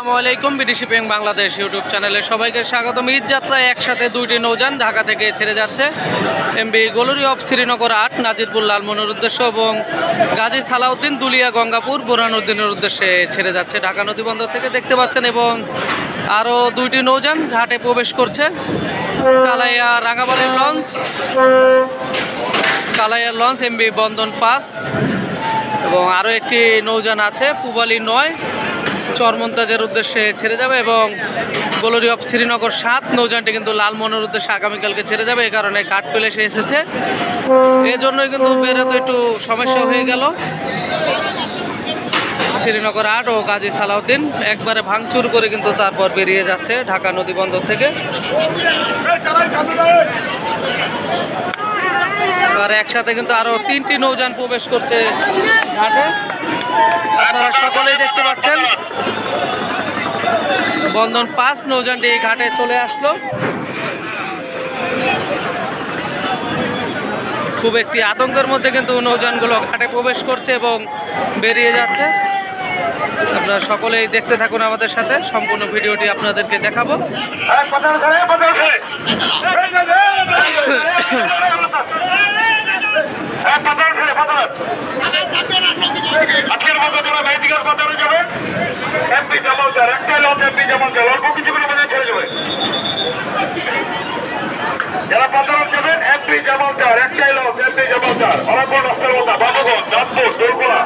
আসসালামু আলাইকুম। BD shipping Bangladesh YouTube চ্যানেলে সবাইকে স্বাগতম। ঈদ যাত্রায় একসাথে দুইটি নৌযান ঢাকা থেকে ছেড়ে যাচ্ছে। MB glory of Srinagar ৮ Nazirpur Lalmonir উদ্দেশ্য এবং গাজী সালাউদ্দিন দুলিয়া গঙ্গাপুর বোরহানুদ্দিনের উদ্দেশ্যে ছেড়ে যাচ্ছে ঢাকা নদীবন্দর থেকে, দেখতে পাচ্ছেন। এবং আরও দুইটি নৌযান ঘাটে প্রবেশ করছে। কালাইয়া রাঙাবালির লঞ্চ, কালাইয়ার লঞ্চ এমবি বন্দন ৫ এবং আরও একটি নৌযান আছে পুবালি ৯ চরমন্তাজের উদ্দেশ্যে ছেড়ে যাবে। এবং গ্লোরি অফ শ্রীনগর ৭ নৌযানটি কিন্তু লালমনির উদ্দেশ্যে আগামীকালকে ছেড়ে যাবে। এই কারণে ঘাট পেলে সে এসেছে, এজন্যই কিন্তু বেরোতে একটু সমস্যা হয়ে গেল। শ্রীনগর ৮ ও গাজী সালাউদ্দিন একবারে ভাঙচুর করে কিন্তু তারপর বেরিয়ে যাচ্ছে ঢাকা নদীবন্দর থেকে। আর একসাথে কিন্তু আরো ৩টি নৌযান প্রবেশ করছে ঘাটে, আপনারা সকলেই দেখতে পাচ্ছেন। বন্দন ৫ নৌযানটি এই ঘাটে চলে আসলো। খুব একটি আতঙ্কের মধ্যে কিন্তু নৌযানগুলো ঘাটে প্রবেশ করছে এবং বেরিয়ে যাচ্ছে। আপনারা সকলেই দেখতে থাকুন আমাদের সাথে, সম্পূর্ণ ভিডিওটি আপনাদেরকে দেখাবো। যারা পাতারাম যাবেন এমপি জামালদার একটাই লোক, এমপি জামালদার অরপন অস্ত্রমতা বাবুগঞ্জ চাঁদপুর দোলকুড়া